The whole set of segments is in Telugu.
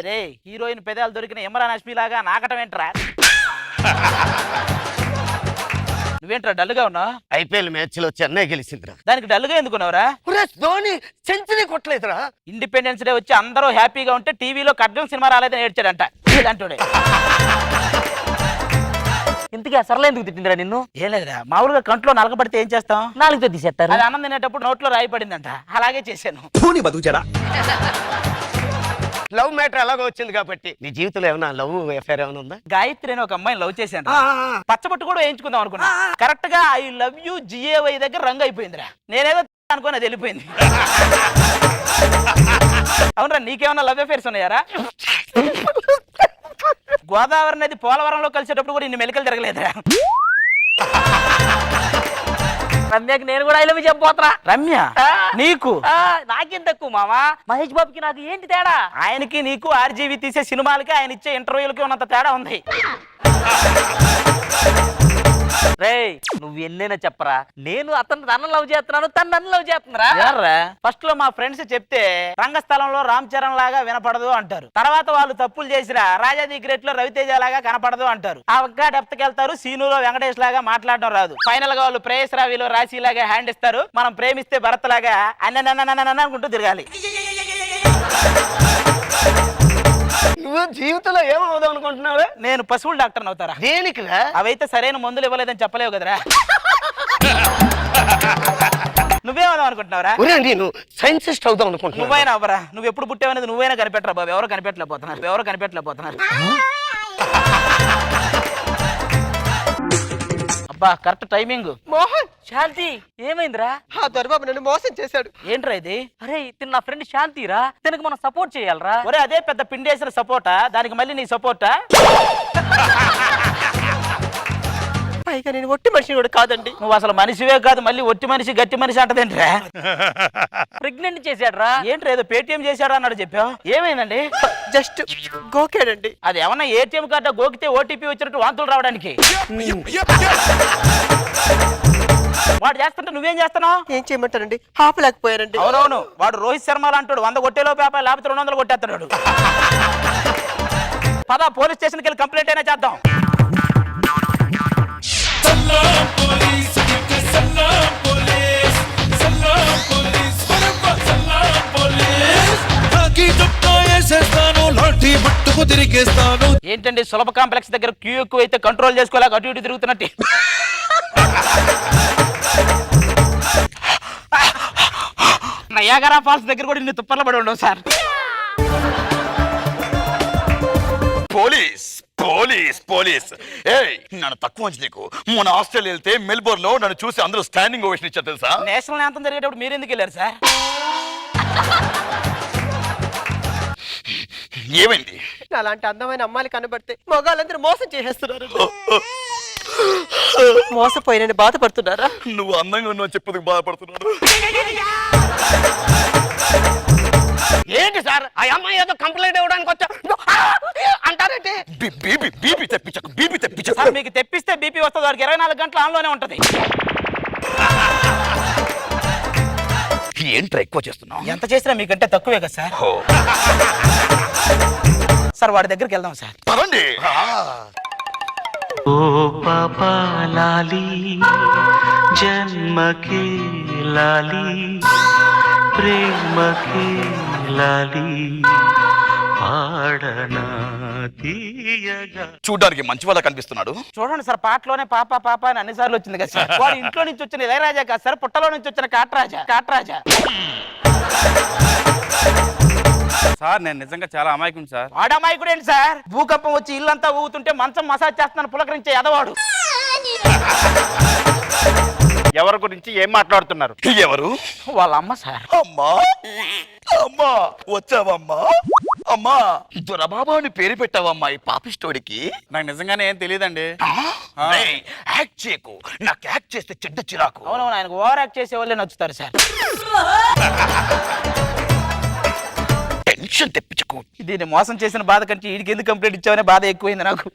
రే హీరోయిన్ పెదాలు దొరికిన ఇమ్రాన్ హష్మీ లాగా నాకటం ఏంట్రా? నువ్వేంట్రా డల్గా ఉన్నావు? ఐపీఎల్ మ్యాచ్ లో చెన్నై గెలిచిందిరా. దానికి డల్గా ఎందుకున్నావురా? ధోని సెంచరీ కొట్టలేదురా. ఇండిపెండెన్స్ డే వచ్చి అందరూ హ్యాపీగా ఉంటే టీవీలో కడ్డం సినిమా రాలేదని ఏడ్చాడంట ఇలాంటి. ఇంతకీ అసలు ఎందుకు తిట్టిందిరా నిన్ను? ఏం లేదురా, మామూలుగా కంట్లో నలకబడితే ఏం చేస్తాం? నాలుగుతో తీసేస్తారు. అది అన్నం తినేటప్పుడు నోట్లో రాయి పడిందంట, అలాగే చేశాను. లవ్ మ్యాటర్ అలాగో వచ్చింది కాబట్టి నీ జీవితంలో ఏమైనా లవ్ అఫేర్ ఏమైనా ఉందా? గాయత్రి అని ఒక అమ్మాయిని లవ్ చేశాను. పచ్చబట్టు కూడా వేయించుకుందాం అనుకున్నా. కరెక్ట్ గా ఐ లవ్ యూ జిఏవై దగ్గర రంగు అయిపోయిందిరా. నేనేదో అనుకుని అది వెళ్ళిపోయింది. అవునరా, నీకేమన్నా లవ్ అఫేర్స్ ఉన్నాయారా? గోదావరి నది పోలవరంలో కలిసేటప్పుడు కూడా ఇన్ని మెలికలు తిరగలేదురా. రమ్యకి నేను కూడా ఐ లవ్ యూ చెప్పబోతున్నా. రమ్య నీకు? నాకేం తక్కువ మామా. మహేష్ బాబుకి నాకు ఏంటి తేడా? ఆయనకి నీకు ఆర్జీవి తీసే సినిమాలకి ఆయన ఇచ్చే ఇంటర్వ్యూలకి ఉన్నంత తేడా ఉంది. రేయ్ నువ్వు ఎన్నైనా చెప్పరా, నేను అతను నన్ను లవ్ చేస్తున్నాను, తను నన్ను లవ్ చేస్తున్నారా? ఫస్ట్ లో మా ఫ్రెండ్స్ చెప్తే రంగస్థలంలో రామ్ చరణ్ లాగా వినపడదు అంటారు. తర్వాత వాళ్ళు తప్పులు చేసిరా రాజా ది గ్రేట్ లో రవితేజ లాగా కనపడదు అంటారు. ఆ ఒక్క డెప్త్కి వెళ్తారు, సీనులో వెంకటేష్ లాగా మాట్లాడడం రాదు. ఫైనల్ గా వాళ్ళు ప్రేయస్ రావిలో రాశి లాగా హ్యాండ్ ఇస్తారు. మనం ప్రేమిస్తే భరత్ లాగా అన్న అనుకుంటూ తిరగాలి. నువ్వు జీవితంలో ఏమవుదాం అనుకుంటున్నావు? నేను పశువుల డాక్టర్ అవుతారా? దేనికి? అవైతే సరైన మందులు ఇవ్వలేదని చెప్పలేవు కదరా. నువ్వేమవుదాం అనుకుంటున్నావురా? నేను సైంటిస్ట్ అవుదాం అనుకుంటున్నాను. నువ్వైనా అవ్వరా, నువ్వు ఎప్పుడు పుట్టావనేది నువ్వైనా కనిపెట్టరా బాబు. ఎవరు కనిపెట్టలేకపోతున్నారు. అబ్బా కరెక్ట్ టైమింగ్. మోహన్, శాంతి ఏమైందిరా? ఆ దొరబాబు నన్ను మోసం చేశాడు. ఏంట్రా ఇది? అరే తిన్న నా ఫ్రెండ్ శాంతిరా, తనకి మనం సపోర్ట్ చేయాలరా. ఒరే అదే పెద్ద పిండేసిన సపోర్టా, దానికి మళ్ళీ నీ సపోర్టా? పైగా నేను ఒట్టి మనిషిని కూడా కాదండి. నువ్వు అసలు మనిషివే కాదు, మళ్ళీ ఒట్టి మనిషి గట్టి మనిషి అంటదేంట్రా? ప్రెగ్నెంట్ చేశాడ్రా. ఏంట్రా ఏదో పేటిఎం చేశాడా అన్నాడు చెప్పావు, ఏమైందండి? జస్ట్ గోకాడండి. అది ఏమన్నా ఏటీఎం కార్డు గోకితే ఓటీపీ వచ్చినట్టు వాంతులు రావడానికి. వాడు చేస్తుంటే నువ్వేం చేస్తున్నావు? ఏం చేయమంటారండి, ఆపలేకపోయారండి. అవునవును, వాడు రోహిత్ శర్మ అంటాడు, 100 కొట్టేలో పేపర్ లేకపోతే 200 కొట్టేస్తాడు. పద పోలీస్ స్టేషన్కి వెళ్ళి కంప్లైంట్ అయినా చేద్దాం. ఏంటండి సులభ కాంప్లెక్స్ దగ్గర క్యూ ఎక్కువ అయితే కంట్రోల్ చేసుకోలేక అటు ఇటు తిరుగుతున్నట్టు. నయాగరా ఫాల్స్ దగ్గర కూడా ఇన్ని తుప్పర్లు పడి ఉండవు సార్. పోలీస్ పోలీస్ పోలీస్ ఏయ్ నన్ను తక్కువ మంచి నీకు. మొన్న ఆస్ట్రేలియా వెళ్తే మెల్బోర్న్ లో నన్ను చూసి అందరూ స్టాండింగ్ ఓవేషన్ ఇచ్చారు తెలుసా? నేషనల్ యాంథమ్ జరిగేటప్పుడు మీరు ఎందుకు వెళ్ళారు సార్? ఏమైంది? అలాంటి అందమైన అమ్మాయిలు కనబడితే మగాళ్ళందరూ మోసం చేసేస్తున్నారు. మోసపోయినని బాధపడుతున్నారా? నువ్వు అందంగా ఉన్నావు చెప్పేందుకు బాధపడుతున్నాడు. ఏంటి సార్ ఆ అమ్మాయి ఏదో కంప్లైంట్ ఇవ్వడానికి వచ్చా అంటారంటే? బీపీ తెప్పించకు. సార్ మీకు తెప్పిస్తే బీపీ వస్తుంది, వాడికి 24 గంటలు ఆన్లోనే ఉంటది. ఏంట్రా ఎక్కువ చేస్తున్నావు? ఎంత చేసినా మీకంటే తక్కువే కదా సార్. సార్ వాడి దగ్గరికి వెళ్దాం సార్. పదండి. ఓ పాపా లాలి జన్మకి లాలి ప్రేమకి లాలి పాడనా తీయగా. చూడ్డానికి మంచి వాళ్ళ కనిపిస్తున్నాడు. చూడండి సార్, పాటలోనే పాప పాప అని అన్నిసార్లు వచ్చింది కదా సార్. వాడు ఇంట్లో నుంచి వచ్చిన ఇళయరాజా కాదు సార్, పుట్టలో నుంచి వచ్చిన కాట్రాజా. సార్ నేను నిజంగా చాలా అమాయకుని సార్. వాడు అమాయకుడు ఏంటి సార్? భూకంపం వచ్చి ఇల్లంతా ఊగుతుంటే మంచం మసాజ్ చేస్తున్నాను పులకరించే ఎదవాడు. ఎవరి గురించి ఏం మాట్లాడుతున్నారు? ఎవరు? వాళ్ళ అమ్మ సార్. అమ్మా అమ్మా వచ్చావమ్మా. అమ్మా దొరబాబాని పేరు పెట్టావమ్మా ఈ పాపిస్టోడికి. నాకు నిజంగానే ఏం తెలియదండి. యాక్ట్ చేయకు, నాకు యాక్ట్ చేస్తే చెడ్డ చిరాకు. అవునవును, ఆయనకు ఓవర్ యాక్ట్ చేసే వాళ్ళే నచ్చుతారు సార్. టెన్షన్ తెప్పించకు. దీన్ని మోసం చేసిన బాధ కంటే వీడికి ఎందుకు కంప్లైంట్ ఇచ్చావనే బాధ ఎక్కువైంది నాకు.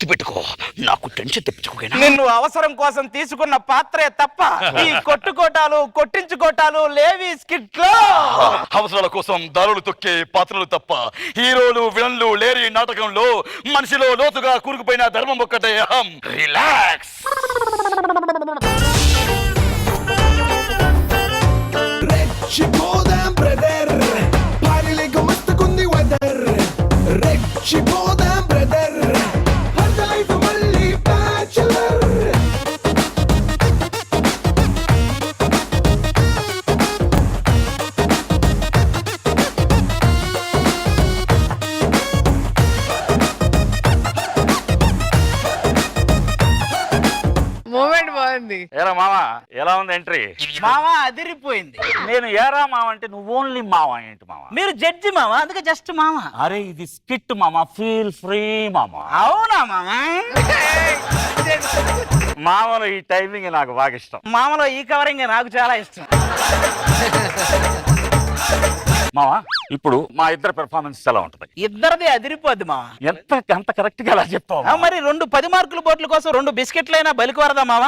గుర్తుపెట్టుకో, నాకు టెన్షన్ తెప్పించుకోకేనా? నిన్ను అవసరం కోసం తీసుకున్న పాత్రే తప్ప ఈ కొట్టుకోటాలు కొట్టించుకోటాలు లేవి స్కిట్లో. అవసరాల కోసం దారులు తొక్కే పాత్రలు తప్ప హీరోలు విలన్లు లేరి నాటకంలో మనిషిలో లోతుగా కూరుకుపోయిన ధర్మం ఒక్కటే అహం. రిలాక్స్. రెచ్చిపోదాం బ్రదర్, పారిలేక మస్తుకుంది వెదర్. రెచ్చిపోదాం బ్రదర్, లైఫ్ మళ్ళీ బ్యాచులర్. మూమెంట్ బాగుంది. ఏరా మామ, ఎలా ఉంది ఎంట్రీ? మామ అదిరిపోయింది. నేను ఏరా మామ అంటే నువ్వు ఓన్లీ మామ ఏంటి మామ? మీరు జడ్జి మామ, అందుకే జస్ట్ మామ. అరే ఇది స్కిట్ మామ, ఫీల్ ఫ్రీ మామ. అవునా మామ? మామలో ఈ టైమింగ్ నాకు బాగా ఇష్టం. మామలో ఈ కవరింగ్ నాకు చాలా ఇష్టం. మామ ఇప్పుడు మా ఇద్దరు పెర్ఫార్మెన్స్ ఎలా ఉంటది? ఇద్దరిది అదిరిపోద్ది మామ. అంత కరెక్ట్ గా ఎలా చెప్తావు? మరి 2 10 మార్కుల బోట్ల కోసం 2 బిస్కెట్లైనా బలికి వరదా మామ?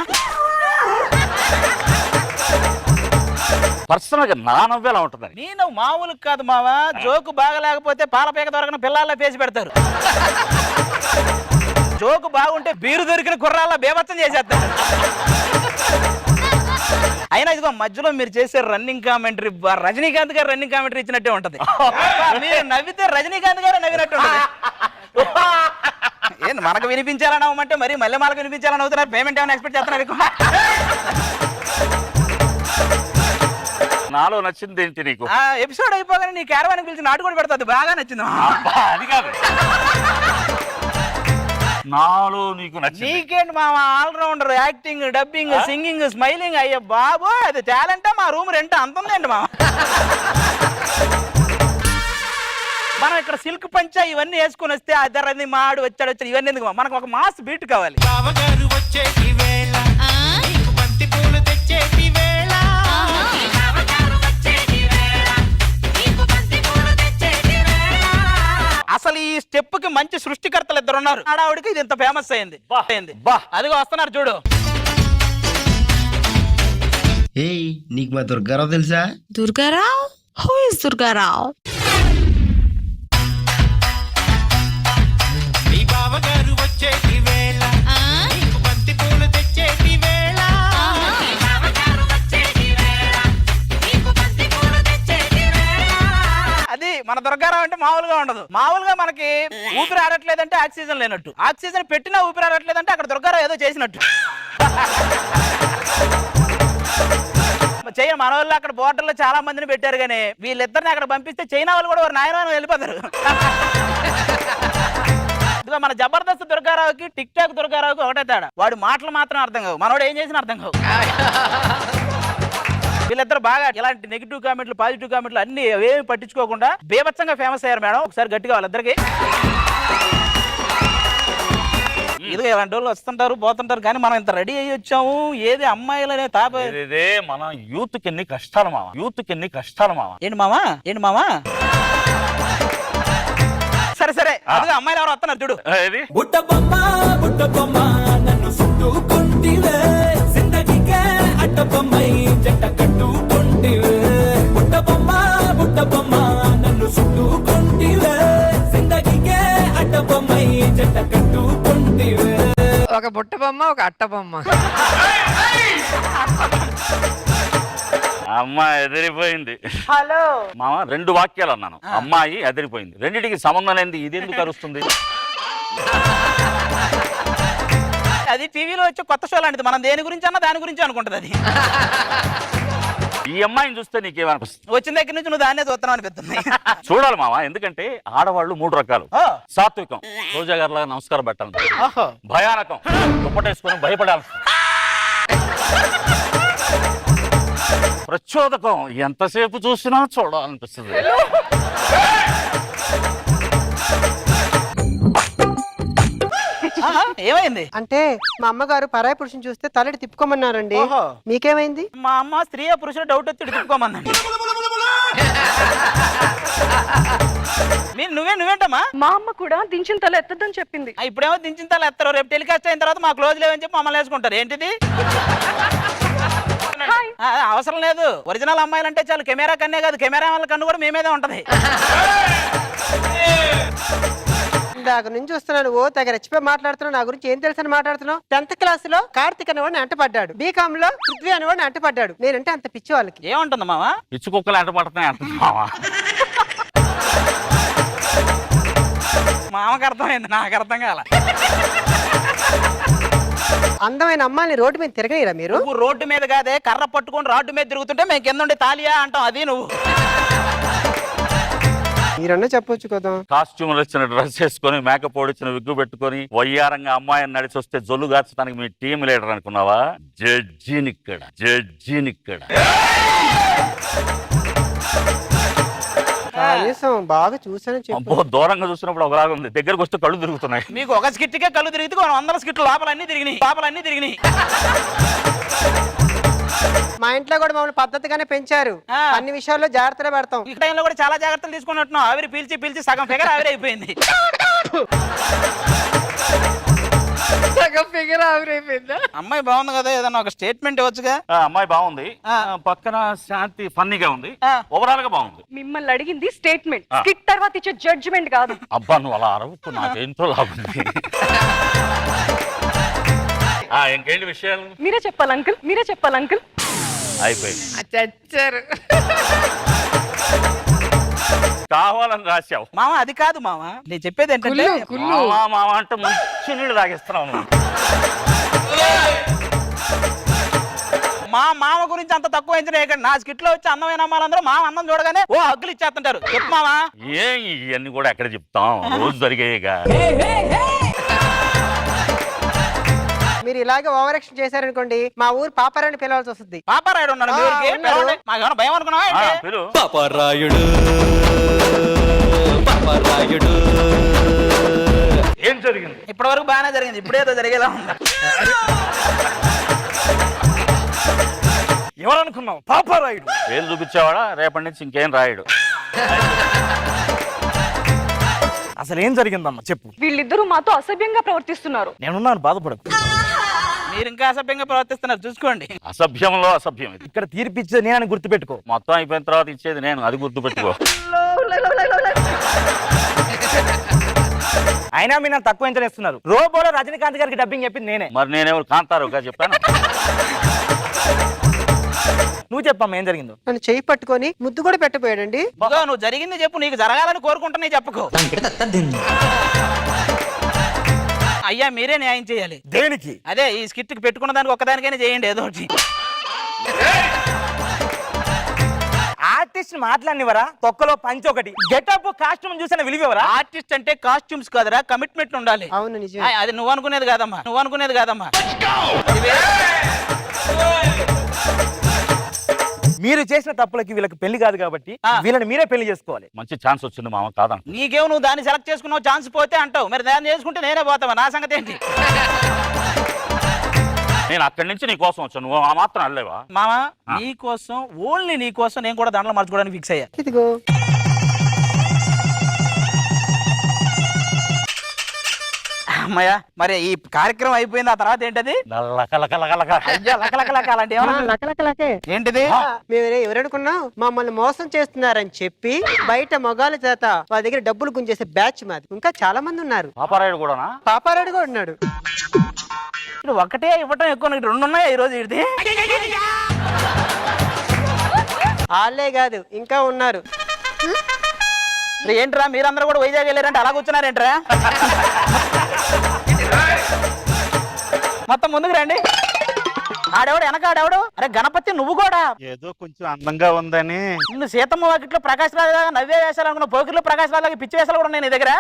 పర్సనల్ గా నా నవ్వు ఎలా ఉంటది? నేను మామూలు కాదు మామ, జోకు బాగా లేకపోతే పాలపేక దొరకని పిల్లల్లో పేసి పెడతారు. జోకు బాగుంటే బీరు దొరికిన కుర్రాళ్ళ బేభత్సం చేసేస్తారు. అయినా ఇదిగో మధ్యలో మీరు చేసే రన్నింగ్ కామెంటరీ రజనీకాంత్ గారు రన్నింగ్ కామెంటరీ ఇచ్చినట్టే ఉంటది. మీరు నవ్వితే రజనీకాంత్ గారు నవ్వినట్టు ఉంటది. ఏంది మనకు వినిపించాలని అవ్వమంటే మరి మళ్ళీ మనకు వినిపించాలని అవుతున్నారు. పేమెంట్ ఏమైనా ఎక్స్పెక్ట్ చేస్తున్నారు? నాలో నచ్చింది ఏంటి నీకు? ఎపిసోడ్ అయిపోగానే నీ క్యారవాన్ పిలిచి నాటు కూడా పెడతాది, బాగా నచ్చింది. అది కాదు, నాలో నీకు నచ్చింది. నీకేంటి మామ, allrounder, acting, dubbing, singing, smiling. అయ్యో బాబు, అది టాలెంట్. మా రూమ్ రెంట్ అంత ఉందండి మామ. మనం ఇక్కడ సిల్క్ పంచా ఇవన్నీ వేసుకుని వస్తే అద్దరని మాడు వచ్చాడు ఇవన్నీ ఎందుకు? మనకు ఒక మాస్ బీట్ కావాలి. అసలు ఈ స్టెప్ కి మంచి సృష్టికర్తలు 2 ఉన్నారు. ఆడావిడికి ఇది ఇంత ఫేమస్ అయింది. అదిగో వస్తున్నారు చూడు. ఏయ్, నీకు మా దుర్గారావు తెలుసా? దుర్గారావు? Who is Durgarao? అది మన దుర్గారావు అంటే మామూలుగా ఉండదు. మామూలుగా మనకి ఊపిరి ఆడట్లేదంటే ఆక్సిజన్ లేనట్టు, ఆక్సిజన్ పెట్టినా ఊపిరి ఆడట్లేదంటే అక్కడ దుర్గారావు ఏదో చేసినట్టు. చైనా మన వాళ్ళు అక్కడ బోర్డర్ లో చాలా మందిని పెట్టారు, కానీ వీళ్ళిద్దరిని అక్కడ పంపిస్తే చైనా వాళ్ళు కూడా వారు నాయన వెళ్ళిపోతారు. ఇదిగో మన జబర్దస్త్ దుర్గారావుకి టిక్ టాక్ దుర్గారావుకి ఒకటే తేడా, వాడు మాటలు మాత్రం అర్థం కావు, మనోడు ఏం చేసినా అర్థం కావు. వీళ్ళిద్దరు బాగా ఇలాంటి నెగిటివ్ కామెంట్లు పాజిటివ్ కామెంట్లు అన్ని ఏమి పట్టించుకోకుండా బేభత్సంగా ఫేమస్ అయ్యారు మేడం. ఒకసారి గట్టిగా వాళ్ళిద్దరికి. ఇదిగో ఇలాంటి వాళ్ళు వస్తుంటారు పోతుంటారు, కానీ మనం ఇంత రెడీ అయ్యి వచ్చాము. ఏది అమ్మాయిలనే తాప ఇదే మన యూత్ కి ఎన్ని కష్టాలు మామ, యూత్ కి ఎన్ని కష్టాలు మామ. ఏంటి మామా, ఏంటి మామా? సరే సరే, అదిగో అమ్మాయిలు ఎవరు వస్తున్నారు చూడు. ఏది? బుట్టబొమ్మ బుట్టబొమ్మ నన్ను చుట్టుకుంటివే, జిందగీకే అడ్డబొమ్మై జంట కట్టుకుంటివే. బుట్టబొమ్మ బుట్టబొమ్మ నన్ను చుట్టుకుంటివే, జిందగీకే అడ్డబొమ్మై జంట కట్టుకుంటివే. ఒక బుట్ట బొమ్మ, ఒక అట్ట బొమ్మ. అమ్మాయి ఎదిరిపోయింది. హలో మామ 2 వాక్యాలు అన్నాను, అమ్మాయి ఎదిరిపోయింది. రెండిటికి సంబంధం లేనిది ఇది ఎందుకు అరుస్తుంది? అది టీవీలో వచ్చే కొత్త షో లాంటిది, మనం దేని గురించి అన్నా దాని గురించి అనుకుంటది. అది ఈ అమ్మాయిని చూస్తే నీకేమనిపిస్తుంది? వచ్చిన దగ్గర నుంచి నువ్వు దాన్నే చూస్తున్నావు అనిపిస్తుంది. చూడాలి మామ, ఎందుకంటే ఆడవాళ్ళు 3 రకాలు. సాత్వికం, రోజా గారిలాగా నమస్కారం పెట్టాలి. ఓహో. భయానకం, దుప్పటేసుకొని భయపడాలి. ప్రచోదకం, ఎంతసేపు చూసినా చూడాలనిపిస్తుంది. ఏమైంది? అంటే మా అమ్మగారు పరాయి పురుషుని చూస్తే తలడి తిప్పుకోమన్నారండి. ఓహో. మీకేమైంది? మా అమ్మ స్త్రీ పురుషుడు డౌట్ వచ్చి తిప్పుకోమందండి. నువ్వేంటమ్మా? మా అమ్మ కూడా దించిన తల ఎత్తదని చెప్పింది. ఇప్పుడేమో దించిన తల ఎత్తారు, రేపు టెలికాస్ట్ అయిన తర్వాత మా క్లోజ్ లేవని చెప్పి మమ్మల్ని వేసుకుంటారు. ఏంటిది? అవసరం లేదు. ఒరిజినల్ అమ్మాయిలు అంటే చాలు. కెమెరా కన్నే కాదు, కెమెరా వాళ్ళ కన్ను కూడా మీ మీదే ఉంటది. ఇందాక నుంచి చూస్తున్నాను, ఓ తెగ రెచ్చిపోయి మాట్లాడుతున్నావు. నా గురించి ఏం తెలుసని మాట్లాడుతున్నావు? 10th క్లాస్ లో కార్తిక్ అనేవాడిని అంటపడ్డాడు, బీకామ్ లో పృథ్వీ అనేవాడిని అంటపడ్డాడు. నేనంటే అంత పిచ్చి వాళ్ళకి. ఏముంటుంది మావా? పిచ్చి కుక్కలు ఎంట పడుతున్నాయి అంటున్నావా? మామకు అర్థమైంది, నాకు అర్థం కాల. అందమైన అమ్మాయిని రోడ్డు మీద తిరగనిరా మీరు? నువ్వు రోడ్డు మీద కాదే, కర్ర పట్టుకొని రోడ్డు మీద తిరుగుతుంటే మేము కింద ఉండి తాలియా అంటాం. అది నువ్వు మీరన్నా చెప్పొచ్చు కదా. కాస్ట్యూమ్లు వచ్చిన డ్రెస్ వేసుకొని మేకప్ ఓడిచ్చిన విగ్గు పెట్టుకొని వయ్యారంగా అమ్మాయిని నడిచి వస్తే జొల్లు గార్చడానికి మీ టీం లీడర్ అనుకున్నావా? జడ్జినిక్కడ. కనీసం బాగా చూసానని చెప్పు. అబ్బో, దూరంగా చూసినప్పుడు ఒకలాగా ఉంది, దగ్గరకు వస్తే కళ్ళు తిరుగుతున్నాయి. మీకు ఒక స్కిట్కే కళ్ళు తిరిగితే 100 స్కిట్లు లోపలన్నీ తిరిగినాయి. మా ఇంట్లో కూడా మమ్మల్ని పద్ధతిగానే పెంచారు. అన్ని విషయాల్లో జాగ్రత్తగా పెడతాం. ఈ టైంలో కూడా చాలా జాగ్రత్తలు తీసుకున్నట్టున్నావు. ఆవిరి పీల్చి సగం ఫిగర్ ఆవిరైపోయింది. సగం ఫిగర్ ఆవిరైపోయిందా? అమ్మాయి బాగుంది కదా, ఏదన్నా ఒక స్టేట్మెంట్ ఇవ్వచ్చుగా. అమ్మాయి బాగుంది, పక్కన శాంతి ఫన్నీగా ఉంది, ఓవరాల్ గా బాగుంది. మిమ్మల్ని అడిగింది స్టేట్మెంట్, స్కిట్ తర్వాత ఇచ్చే జడ్జిమెంట్ కాదు. అబ్బా, నువ్వు అలా అరవకు, నాకేంటో లాభం. ఇంకేంటి విషయాలు? మీరే చెప్పాలి అంకుల్. అయిపోయింది. చచ్చారు. కావాలని రాశావు మామ. అది కాదు మామ, నేను చెప్పేది ఏంటంటే మామ అంటే మంచి నీళ్ళు తాగిస్తున్నావు నువ్వు. మా మామ గురించి అంత తక్కువ ఇక్కడ నా స్కిట్ లో వచ్చి అందమైన అమ్మాలందరూ మా అందం చూడగానే ఓ హగ్గులు ఇచ్చేస్తుంటారు. చెప్పు మామా. ఇవన్నీ కూడా ఎక్కడ చెప్తాం, రోజు జరిగేగా. మీరు ఇలాగే ఓవర్ యాక్షన్ చేశారనుకోండి, మా ఊరు పాపారాయుడు పిలవాల్సి వస్తుంది. పాపారాయుడు ఉన్నాడు మీ ఊరికి? ఉన్నాడు. మాకేమైనా భయం అనుకున్నావా? ఏం జరిగింది? ఇప్పటి వరకు బాగానే జరిగింది, ఇప్పుడేదో జరిగేలా ఉంది. ఎవరనుకున్నావు? పాపారాయుడు. పేరు చూపించేవాడా? రేపటి నుంచి ఇంకేం రాయుడు. అసలు ఏం జరిగిందమ్మా చెప్పు. వీళ్ళిద్దరూ మాతో అసభ్యంగా ప్రవర్తిస్తున్నారు. నేనున్నాను, బాధపడకు. మీరు ఇంకా అసభ్యంగా ప్రవర్తిస్తున్నారు, చూసుకోండి. అసభ్యంలో అసభ్యం ఇది. ఇక్కడ తీర్పిచ్చేది నేనని గుర్తుపెట్టుకో. మొత్తం అయిపోయిన తర్వాత ఇచ్చేది నేను, అది గుర్తుపెట్టుకో. అయినా మీరు నన్ను తక్కువ ఎంచనేస్తున్నారు. రోబోలో రజనీకాంత్ గారికి డబ్బింగ్ చెప్పింది నేనే. మరి నేనెవరు కాంతారుగా చెప్పాను? నువ్వు చెప్పమ్మా ఏం జరిగిందో. నన్ను చేయి పట్టుకొని ముద్దు కూడా పెట్టబోయాడండి. ఇదిగో నువ్వు జరిగింది చెప్పు, నీకు జరగాలని కోరుకుంటున్నా చెప్పుకో. అయ్యా మీరే న్యాయం చేయాలి. దేనికి? అదే ఈ స్కిట్ కి పెట్టుకున్న దానికి ఒక్కదానికైనా చేయండి ఏదో ఒకటి. ఆర్టిస్ట్ మాట్లాడినవరా? తొక్కలో పంచి ఒకటి, గెటప్ కాస్ట్యూమ్ చూసిన విలువరా? ఆర్టిస్ట్ అంటే కాస్ట్యూమ్స్ కాదురా, కమిట్మెంట్ ఉండాలి. అవును నిజమే. అది నువ్వు అనుకునేది కాదమ్మా. మీరు చేసిన తప్పులకి వీళ్ళకి పెళ్లి కాదు కాబట్టి వీళ్ళని మీరే పెళ్లి చేసుకోవాలి. మంచి ఛాన్స్ వచ్చింది మామ, కాదంట. నీకేమో నువ్వు దాన్ని సెలెక్ట్ చేసుకున్నావు, ఛాన్స్ పోతే అంటావు. మరి దాన్ని చేసుకుంటే నేనే పోతావా? నా సంగతి ఏంటి? నేను అక్కడి నుంచి నీ కోసం వచ్చాను, నువ్వు ఆ మాత్రం అల్లేవా? మామా నీ కోసం, ఓన్లీ నీ కోసం నేను కూడా దండలు మార్చుకోవడానికి ఫిక్స్ అయ్యా. ఇదిగో అమ్మయ్య, మరి ఈ కార్యక్రమం అయిపోయింది, ఆ తర్వాత ఏంటది? అలాంటి ఏంటిది? మేము ఎవరనుకున్నాం, మమ్మల్ని మోసం చేస్తున్నారని చెప్పి బయట మొగాల చేత వాళ్ళ దగ్గర డబ్బులు గుంజేసే బ్యాచ్ మాది. ఇంకా చాలా మంది ఉన్నారు. పాపారాయుడు కూడానా? పాపారాయుడు కూడా ఉన్నాడు. ఇప్పుడు ఒక్కటే ఇవ్వటం ఎక్కువ, 2 ఉన్నాయా ఈ రోజు? ఇది వాళ్ళే కాదు ఇంకా ఉన్నారు. ఏంట్రా మీరందరూ కూడా వైజాగ్ వెళ్ళారంటే అలా కూర్చున్నారేంట్రా? మొత్తం ముందుకు రండి. ఆడెవడు వెనక, ఆడెవడు? అరే గణపతి, నువ్వు కూడా ఏదో కొంచెం అందంగా ఉందని. నిన్ను సీతమ్మ వాకిట్లో ప్రకాశ్ రాజు లాగా నవ్వే వేసాలు అనుకున్న, పోకిట్లో ప్రకాశ్ రాజు లాగా పిచ్చి వేసాలు కూడా ఉన్నాయి నీ దగ్గర.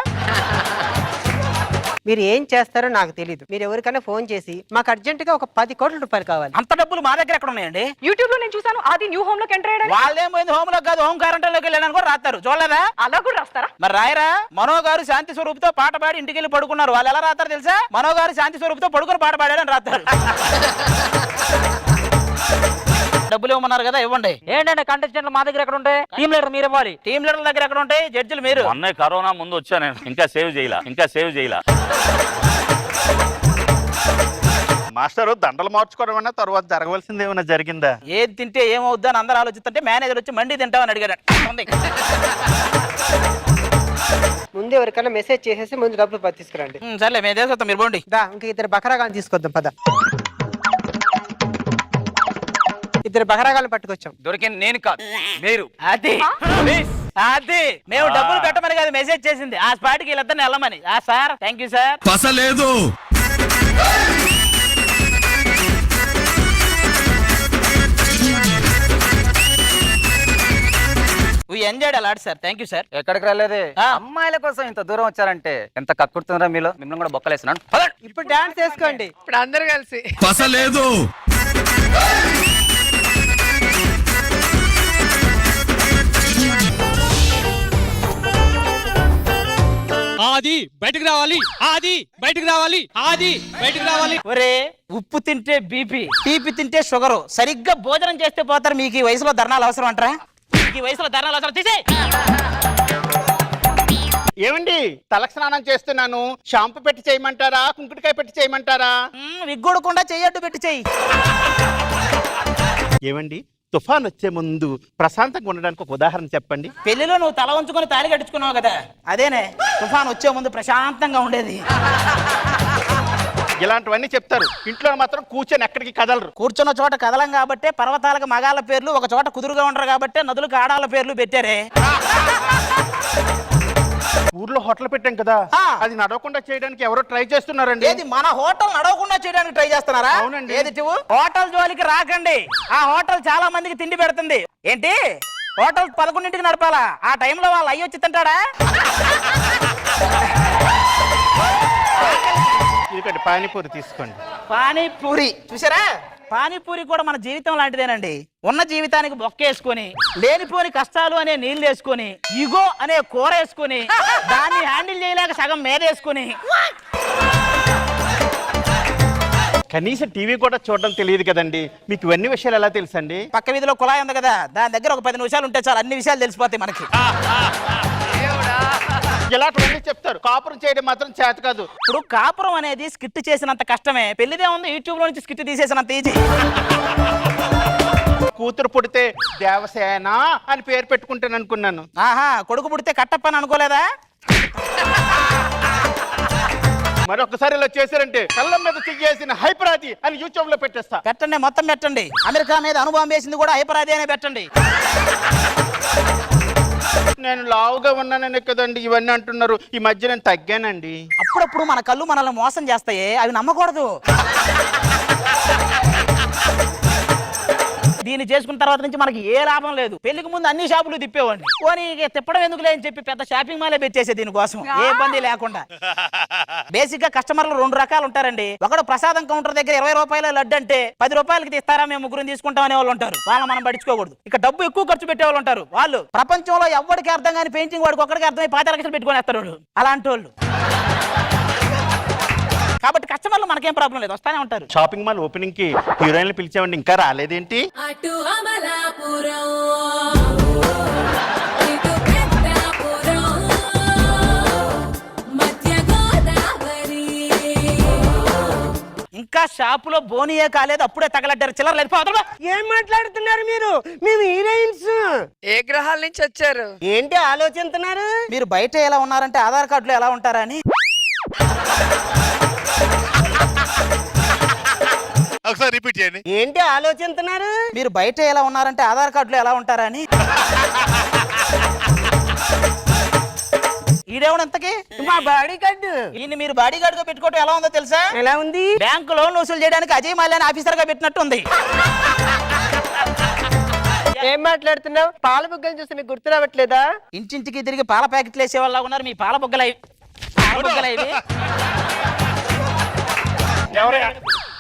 మీరు ఏం చేస్తారో నాకు తెలీదు. మీరు ఎవరికైనా ఫోన్ చేసి మాకు అర్జెంట్ గా ఒక 10 కోట్ల రూపాయలు కావాలి. అంత డబ్బులు మా దగ్గర ఎక్కడ ఉన్నాయండి? యూట్యూబ్ లో నేను చూసాను, అది న్యూ హోమ్ లోకి ఎంటర్ అయ్యాడు. వాళ్ళేమైంది హోమ్ లో కాదు, హోమ్ క్వారంటైన్ లోకి వెళ్ళాను కూడా రాస్తారు. చూడలేదా? అలా కూడా రాస్తారా? మరి రాయరా? మనో గారు శాంతి స్వరూపుతో పాట పాడి ఇంటికి వెళ్ళి పడుకున్నారు. వాళ్ళు ఎలా రాస్తారు తెలుసా? మనో గారు శాంతి స్వరూపుతో పడుకుని పాట పాడారని రాస్తారు. డబ్బులు ఇవ్వమన్నారు కదా, ఇవ్వండి. ఏంటంటే కంటెస్టెంట్లు మా దగ్గర ఎక్కడ ఉంటాయి? టీం లీడర్ మీరు ఇవ్వాలి. టీం లీడర్ల దగ్గర ఎక్కడ ఉంటాయి? జడ్జిలు మీరు. మొన్నే కరోనా ముందు వచ్చా నేను, ఇంకా సేవ్ చేయలా. మాస్టర్ దండలు మార్చుకోవడం అన్నా తర్వాత జరగవలసింది ఏమైనా జరిగిందా? ఏది తింటే ఏమవుద్దా అని అందరూ ఆలోచిస్తుంటే మేనేజర్ వచ్చి మండి తింటామని అడిగాడు. ఉంది. ముందు ఎవరికైనా మెసేజ్ చేసేసి ముందు డబ్బులు తీసుకురండి. సర్లే మేము తీసుకొస్తాం, మీరు పోండి. దా ఇంక ఇద్దరు బకరాగాలను తీసుకొద్దాం పద. ఇద్దరు బకరాగాలను పట్టుకొచ్చాం. దొరికింది నేను కాదు, మీరు. అది మేము డబ్బులు పెట్టమని కాదు మెసేజ్ చేసింది, ఆ స్పాట్కి వీళ్ళిద్దరిని వెళ్ళమని. Sir thank you sir. పసలేదు enjoyed a lot sir, thank you sir. ఎక్కడికి రాలేదే, అమ్మాయిల కోసం ఇంత దూరం వచ్చారంటే ఎంత కక్కుడుతున్నారా మీలో. మిమ్మల్ని కూడా బొక్కలేసినాను. ఇప్పుడు డాన్స్ చేసుకోండి. ఇప్పుడు అందరు కలిసి పసలేదు ఆది బయటకు రావాలి, ఆది బయటకు రావాలి, ఆది బయటకు రావాలి. ఒరే ఉప్పు తింటే బీపీ తింటే షుగరు, సరిగ్గా భోజనం చేస్తే పోతారు. మీకు ఈ వయసులో ధర్నాలు అవసరం అంటారా? మీకు ఈ వయసులో ధర్నాలు అవసరం? తీసే. ఏమండి, తలకి స్నానం చేస్తున్నాను, షాంపూ పెట్టి చేయమంటారా, కుంకుడుకాయ పెట్టి చేయమంటారా? విగ్గొడకుండా చెయ్యడ్డు పెట్టి చెయ్యి. ఏమండి, తుఫాన్ వచ్చే ముందు ప్రశాంతంగా ఉండడానికి ఒక ఉదాహరణ చెప్పండి. పెళ్లిలో నువ్వు తల ఉంచుకొని తాళి కట్టించుకున్నావు కదా, అదేనే తుఫాన్ వచ్చే ముందు ప్రశాంతంగా ఉండేది. ఇలాంటివన్నీ చెప్తారు, ఇంట్లో మాత్రం కూర్చొని ఎక్కడికి కదలరు. కూర్చున్న చోట కదలం కాబట్టే పర్వతాలకు మగాళ్ళ పేర్లు, ఒక చోట కుదురుగా ఉండరు కాబట్టే నదులకు ఆడాళ్ళ పేర్లు పెట్టారే. ఊర్లో హోటల్ పెట్టాం కదా, అది నడవకుండా చేయడానికి ఎవరో ట్రై చేస్తున్నారండి. ఏది మన హోటల్ నడవకుండా చేయడానికి ట్రై చేస్తున్నారా? అవునండి. ఏది హోటల్ జోలికి రాకండి, ఆ హోటల్ చాలా మందికి తిండి పెడుతుంది. ఏంటి హోటల్ 11ంటికి నడపాలా? ఆ టైంలో వాళ్ళు అయ్యి వచ్చి తింటాడా? ఇదిగోండి పానీపూరి తీసుకోండి. పానీపూరి చూసారా? పానీపూరి కూడా మన జీవితం లాంటిదేనండి. ఉన్న జీవితానికి బొక్కేసుకొని, లేనిపోని కష్టాలు అనే నీళ్ళు వేసుకొని, ఇగో అనే కూర వేసుకొని, దాన్ని హ్యాండిల్ చేయలేక సగం మేదేసుకొని, కనీసం టీవీ కూడా చూడడం తెలియదు కదండి, మీకు ఇవన్నీ విషయాలు ఎలా తెలుసండి? పక్క వీధిలో కుళాయి ఉంది కదా, దాని దగ్గర ఒక 10 నిమిషాలు ఉంటే చాలు, అన్ని విషయాలు తెలిసిపోతాయి మనకి. ఇలాంటివన్నీ చెప్తారు, కాపురం చేయడం మాత్రం చేత కాదు. ఇప్పుడు కాపురం అనేది స్కిట్ చేసినంత కష్టమే, పెళ్లిదే ఉంది యూట్యూబ్ లో నుంచి స్కిట్ తీసేసినంత ఈజీ. కూతురు పుడితే దేవసేన అని పేరు పెట్టుకుంటాను అనుకున్నాను. ఆహా, కొడుకు పుడితే కట్టప్పని అనుకోలేదా? మరొకసారి ఇలా చేశారంటే కళ్ళం మీద చెయ్యేసిన హైపరాది అని యూట్యూబ్ లో పెట్టేస్తా. పెట్టండి, మొత్తం పెట్టండి. అమెరికా మీద అనుభవం వేసింది కూడా హైపరాది అనే పెట్టండి. నేను లావుగా ఉన్నాననే కదండి ఇవన్నీ అంటున్నారు, ఈ మధ్య నేను తగ్గానండి. అప్పుడప్పుడు మన కళ్ళు మనల్ని మోసం చేస్తాయి, అవి నమ్మకూడదు. దీన్ని చేసుకున్న తర్వాత నుంచి మనకి ఏ లాభం లేదు. పెళ్లికి ముందు అన్ని షాపులు తిప్పేవాడిని, పోనీ తిప్పడం ఎందుకులే అని చెప్పి పెద్ద షాపింగ్ మాలే పెట్టేసే దీనికోసం, ఏ ఇబ్బంది లేకుండా. బేసిక్ గా కస్టమర్లు 2 రకాలు ఉంటారండి. ఒకడు ప్రసాదం కౌంటర్ దగ్గర 20 రూపాయల లడ్డు అంటే 10 రూపాయలకి తీస్తారా, మేము 3 తీసుకుంటాం అనే వాళ్ళు ఉంటారు. వాళ్ళని మనం పట్టించుకోకూడదు. ఇక డబ్బు ఎక్కువ ఖర్చు పెట్టే వాళ్ళు ఉంటారు. వాళ్ళు ప్రపంచంలో ఎవరికి అర్థం కాని పెయింటింగ్ వాడికి ఒక్కడికి అర్థమై 5 లక్షలు పెట్టుకొని వేస్తారు. అలాంటి వాళ్ళు. కాబట్టి కస్టమర్లు మనకేం ప్రాబ్లం లేదు, వస్తానే ఉంటారు. షాపింగ్ మాల్ ఓపెనింగ్ కి హీరోయిన్లు పిలిచామండి, ఇంకా రాలేదేంటి? అటు అమలాపురం ఇటు పెద్దాపురం మధ్య గోదావరి. ఇంకా షాపులో బోనియే కాలేదు, అప్పుడే తగలడ్డారు. చిల్లర లేదు. ఏం మాట్లాడుతున్నారు మీరు? మేము హీరోయిన్స్. ఏ గ్రహాల నుంచి వచ్చారు? ఏంటి ఆలోచిస్తున్నారు? మీరు బయట ఎలా ఉన్నారంటే ఆధార్ కార్డులో ఎలా ఉంటారా అని. ఒకసారి రిపీట్ చేయండి. ఏంటి ఆలోచిస్తున్నారు? మీరు బయట ఎలా ఉన్నారంటే ఆధార్ కార్డులో ఎలా ఉంటారా అని. ఈడేవుడు ఎంతకి? మా బాడీ కార్డు. ఈయన మీరు బాడీ గార్డ్ గా పెట్టుకోవటం ఎలా ఉందో తెలుసా? ఎలా ఉంది? బ్యాంకు లోన్ వసూలు చేయడానికి అజయ్ మాల్యాని ఆఫీసర్ గా పెట్టినట్టు ఉంది. ఏం మాట్లాడుతున్నావు? పాల బుగ్గలు చూస్తే మీకు గుర్తు రావట్లేదా? ఇంటింటికి తిరిగి పాల ప్యాకెట్లు వేసే వాళ్ళ ఉన్నారు. మీ పాల బుగ్గలు ఇవి.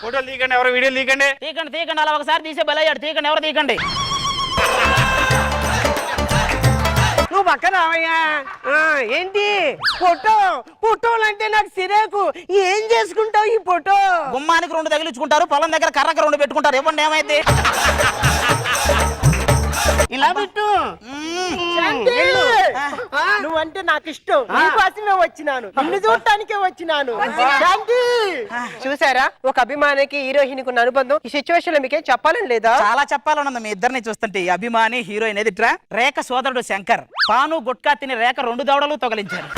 ఫోటోలు తీయకండి, ఎవరో వీడియోలు తీయకండి. తీయకండి, అలా ఒకసారి తీసే బలయ్యాడు. తీయకండి, ఎవరు తీయకండి. నువ్వు పక్కన రావయ్యా. ఏంటి ఫోటోలు అంటే నాకు సిరేకు. ఏం చేసుకుంటావు ఈ ఫోటో? గుమ్మానికి 2 తగిలించుకుంటారు, పొలం దగ్గర కర్రకు 2 పెట్టుకుంటారు. ఇవ్వండి ఏమైతే. నువ్వంటే నాకు ఇష్టం నీకోసమే వచ్చినాను నిన్ను చూడటానికే వచ్చినాను శాంతి చూసారా ఒక అభిమానికి హీరోయిన్ ఉన్న అనుబంధం ఈ సిచ్యువేషన్ లో మీకేం చెప్పాలని లేదా చాలా చెప్పాలన్నది మీ ఇద్దరిని చూస్తుంటే ఈ అభిమాని హీరోయిన్ ఎదిట్రా రేఖ సోదరుడు శంకర్ పాను గుట్కా తిని రేఖ 2 దవడలు తొగలించారు.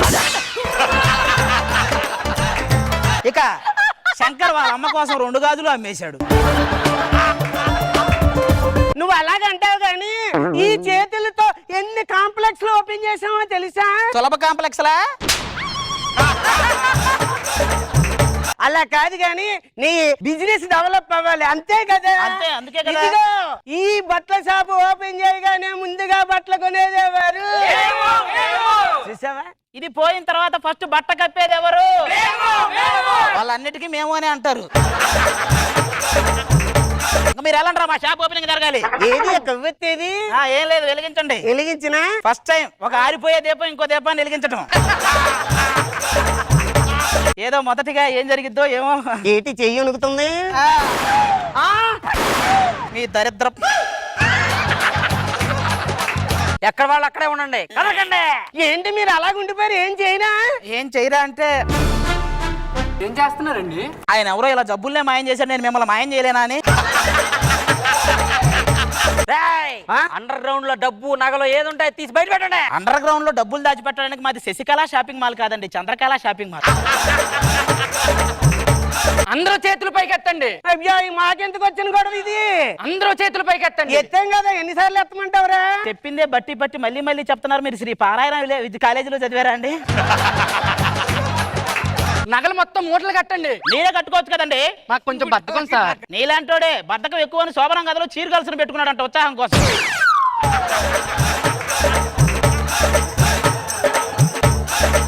ఇక శంకర్ వాళ్ళ అమ్మ కోసం 2 గాజులు అమ్మేశాడు. నువ్వు అలాగంటావు గాని ఈ చేతులతో ఎన్ని కాంప్లెక్స్ లో ఓపెన్ చేసామో తెలుసా సులభ కాంప్లెక్స్ లా అలా కాదు గాని నీ బిజినెస్ డెవలప్ అవ్వాలి అంతే కదా అంతే, అందుకే కదా. ఇదిగో, ఈ బట్టల షాపు ఓపెన్ చేయగానే ముందుగా బట్టలు కొనేదేవారు చూసావా ఇది పోయిన తర్వాత ఫస్ట్ బట్ట కప్పేది ఎవరు వాళ్ళన్నిటికీ మేము అని అంటారు. ఇంకా మీరు ఎలా అంటారా మా షాప్ ఓపెనింగ్ జరగాలి ఏది కొవ్వెత్తేది ఏం లేదు వెలిగించండి. వెలిగించిన ఫస్ట్ టైం ఒక ఆరిపోయే దీపం ఇంకో దీపాన్ని వెలిగించటం. ఏదో మొదటిగా ఏం జరిగిద్దో ఏమో ఏటి చెయ్యి ఉనుకుతుంది మీ దరిద్ర ఎక్కడ వాళ్ళు అక్కడే ఉండండి. కదలకండి. ఏంటి మీరు అలాగ ఉండిపోయారు ఏం చేయనా ఏం చేయరా అంటే ఏం చేస్తున్నారండి? ఆయన ఎవరో ఇలా జబ్బుల్నే మాయం చేశారు నేను మిమ్మల్ని మాయం చేయలేనా అని. అండర్ గ్రౌండ్ లో డబ్బు నగలు ఏది ఉంటాయి తీసి బయట పెట్టండి. అండర్ గ్రౌండ్ లో డబ్బులు దాచిపెట్టడానికి మాది శశికళ షాపింగ్ మాల్ కాదండి చంద్రకళ షాపింగ్ మాల్. అందరూ చేతులు పైకెత్తండి. అయ్యా మాకెందుకు వచ్చిన గొడవ ఇది అందరూ చేతులు పైకెత్తండి. ఎత్తాం కదా ఎన్నిసార్లు ఎత్తమంటావురా చెప్పిందే బట్టి బట్టి మళ్ళీ మళ్ళీ చెప్తున్నారు. మీరు శ్రీ పారాయణ కాలేజీలో చదివారా అండి? నగలు మొత్తం మూటలు కట్టండి. నేనే కట్టుకోవచ్చు కదండి. మాకు కొంచెం బద్ధకం సార్. నీలాంటోడే బద్దకం ఎక్కువ అని శోభనం గదిలో చీర కలుసుని పెట్టుకున్నాడంట ఉత్సాహం కోసం.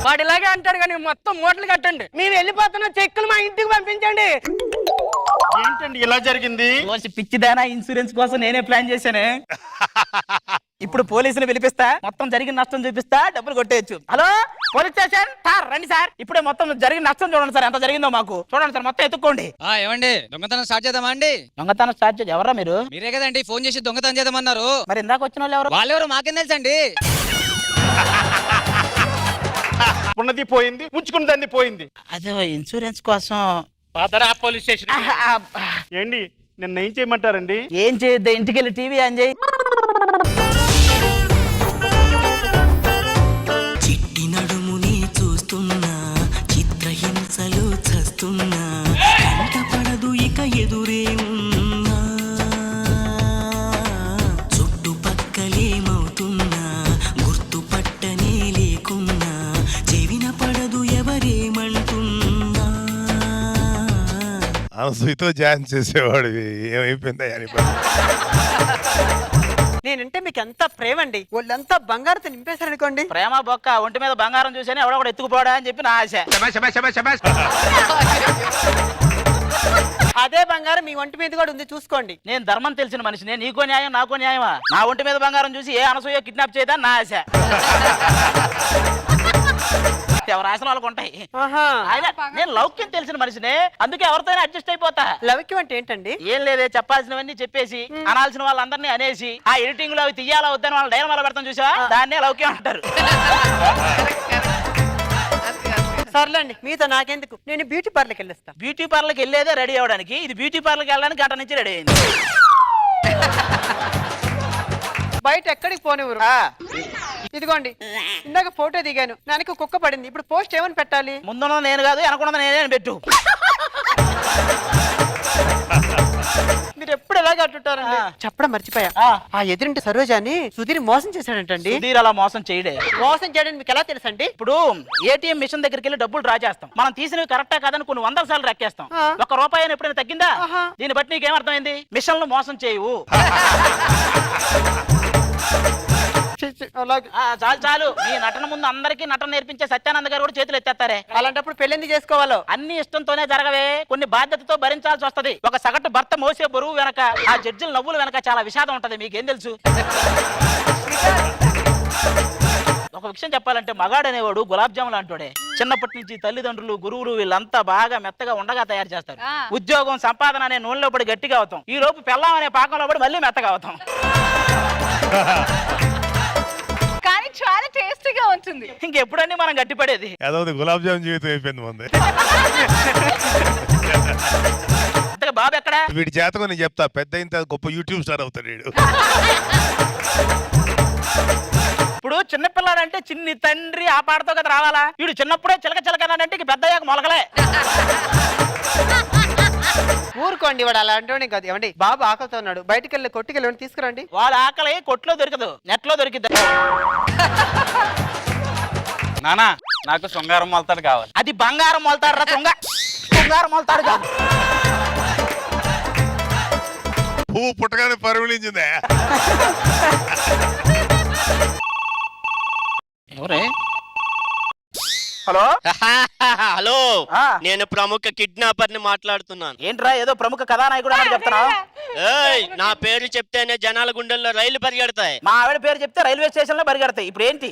వాడిలాగే అంటాడు కానీ మొత్తం మూటలు కట్టండి. మేము వెళ్ళిపోతున్న చెక్కులు మా ఇంటికి పంపించండి. ఏంటండి ఇలా జరిగింది? పిచ్చిదానా ఇన్సూరెన్స్ కోసం నేనే ప్లాన్ చేశాను. ఇప్పుడు పోలీసులు పిలిపిస్తా మొత్తం జరిగిన నష్టం చూపిస్తా డబ్బులు కొట్టేయచ్చు. హలో పోలీస్ స్టేషన్ సార్ రండి సార్ ఇప్పుడే మొత్తం జరిగిన నష్టం చూడండి సార్ ఎంత జరిగిందో మాకు చూడండి సార్ మొత్తం ఎత్తుక్కోండి. ఏమండి దొంగతనం స్టార్ట్ చేద్దామా అండి? దొంగతనం స్టార్ట్ చేసి ఎవరా మీరు? మీరే కదండి ఫోన్ చేసి దొంగతనం చేద్దామన్నారు. మరి ఇందాక వచ్చిన వాళ్ళు ఎవరు? వాళ్ళెవరు మాకేం తెలుసండి. ఉన్నది పోయింది ఉంచుకున్న దాన్ని పోయింది. అదే ఇన్సూరెన్స్ కోసం పోలీస్ స్టేషన్. ఏంటి నిన్న ఏం చేయమంటారండి? ఏం చేయొద్దు ఇంటికి వెళ్ళి టీవీ ఆన్ చేయి. చిట్టి నడుముని చూస్తున్నా చిత్రహింసలు చస్తున్నా కంటపడదు ఇక ఎదురే ఉన్నా చుట్టుపక్కలేమవుతున్నా గుర్తుపట్టనే లేకున్నా చెవిన పడదు ఎవరేమంటున్నా అనసూయతో ఛాన్స్ చేసేవాడు ఏమైపోయిందా అని. నేనంటే మీకు ఎంత ప్రేమ అండి వాళ్ళంతా బంగారుతో నింపేశారు అనుకోండి. ప్రేమ బొక్క ఒంటి మీద బంగారం చూసాను ఎవడో కూడా ఎత్తుకుపోడా అని చెప్పి నా ఆశ. అదే బంగారం మీ ఒంటి మీద కూడా ఉంది చూసుకోండి. నేను ధర్మం తెలిసిన మనిషినే నీకో న్యాయం నాకో న్యాయమా? నా ఒంటి మీద బంగారం చూసి ఏ అనసూయ కిడ్నాప్ చేయదని నా ఆశ. ఎవరు ఆశలు వాళ్ళకు ఉంటాయి. నేను లౌక్యం తెలిసిన మనిషినే అందుకే ఎవరితో అడ్జస్ట్ అయిపోతా. లౌక్యం అంటే ఏంటండి? ఏం లేదే చెప్పాల్సినవన్నీ చెప్పేసి అనాల్సిన వాళ్ళందరినీ అనేసి ఆ ఎడిటింగ్ లో అవి తీయాలా వద్దని వాళ్ళ డైలమాలో పెడతాం చూసా దాన్నే లౌక్యం అంటారు. సర్లేండి మీతో నాకెందుకు నేను బ్యూటీ పార్లర్కి వెళ్ళేస్తా. బ్యూటీ పార్లర్కి వెళ్ళేదే రెడీ అవ్వడానికి ఇది బ్యూటీ పార్లర్కి వెళ్ళడానికి గంట నుంచి రెడీ అయింది. బయట ఎక్కడికి పోనివ్వరు. ఇదిగోండి ఇందాక ఫోటో దిగాను నాకు కుక్క పడింది ఇప్పుడు పోస్ట్ ఏమని పెట్టాలి? ముందున్నది నేను కాదు వెనకున్నది నేనే పెట్టు. మీరు ఎప్పుడు ఎలాగ అంటుంటారండి? చెప్పడం మర్చిపోయా ఆ ఎదురింటి సరోజాని సుధీర్ మోసం చేశాడంటండి. సుధీర్ అలా మోసం చేయడే. మోసం చేయడానికి మీకు ఎలా తెలుసండి? ఇప్పుడు ఏటీఎం మిషన్ దగ్గరికి వెళ్ళి డబ్బులు డ్రా చేస్తాం మనం తీసినవి కరెక్టా కాదని కొన్ని 100 సార్లు రెక్కేస్తాం. ₹1 అని ఎప్పుడైనా తగ్గిందా? దీన్ని బట్టి నీకేం అర్థమైంది? మిషన్లు మోసం చేయవు. చాలు చాలు మీ నటన ముందు అందరికీ నటన నేర్పించే సత్యానంద గారు కూడా చేతులు ఎత్తేస్తారే. అలాంటప్పుడు పెళ్ళెందుకు చేసుకోవాలో? అన్ని ఇష్టంతోనే జరగవే కొన్ని బాధ్యతతో భరించాల్సి వస్తది. ఒక సగటు భర్త మోసే బరువు వెనక ఆ జడ్జిల నవ్వుల వెనక చాలా విషాదం ఉంటది. మీకేం తెలుసు? ఒక విషయం చెప్పాలంటే మగాడు అనేవాడు గులాబ్ జాములు అంటాడే. చిన్నప్పటి నుంచి తల్లిదండ్రులు గురువులు వీళ్ళంతా బాగా మెత్తగా ఉండగా తయారు చేస్తారు. ఉద్యోగం సంపాదన అనే నూనెలో పడి గట్టిగా అవుతాం. ఈ లోపు పెళ్ళాం అనే పాకంలో పడి మళ్ళీ మెత్తగా అవుతాం. కానీ చాలా టేస్టీగా ఉంటుంది. అయిపోతుంది. ఇంకెప్పుడన్నీ మనం గట్టిపడేది. ఏదో గులాబ్ జామున్ జీవితం అయిపోయింది మంది. అంతగా బాబు ఎక్కడ? వీడి చేతకు నేను చెప్తా, పెద్ద ఇంత గొప్ప యూట్యూబ్ స్టార్ అవుతాడు వీడు. ఇప్పుడు చిన్నపిల్లాడంటే చిన్ని తండ్రి ఆ పాటతో కదా రావాలా? వీడు చిన్నప్పుడే చిలక చిలకనంటే ఇక పెద్ద అయ్యాక మొలకలే. ఊరుకోండి, వాడు అలా అంటూనే కాదు. ఏమండి, బాబు ఆకలితో ఉన్నాడు, బయటికి వెళ్ళి కొట్టుకెళ్ళి తీసుకురండి. వాళ్ళ ఆకలి కొట్లో దొరకదు, నెట్ లో దొరికిద్ది. నానా నాకు శృంగారం మొలతాడు కావాలి. అది బంగారం మొలతాడు రా, బంగారం మొలతాడు కాదు. పువ్వు పుట్టగానే పరిమళించిందే. హలో హలో, ఆ. నేను ప్రముఖ కిడ్నాపర్ ని మాట్లాడుతున్నాను. ఏంట్రా ఏదో ప్రముఖ కథానాయకుడు అని చెప్తున్నావు? ఏయ్, నా పేరు చెప్తేనే జనాల గుండెల్లో రైలు పరిగెడతాయి. మా ఆవిడ పేరు చెప్తే రైల్వే స్టేషన్ లో పరిగెడతాయి. ఇప్పుడు ఏంటి?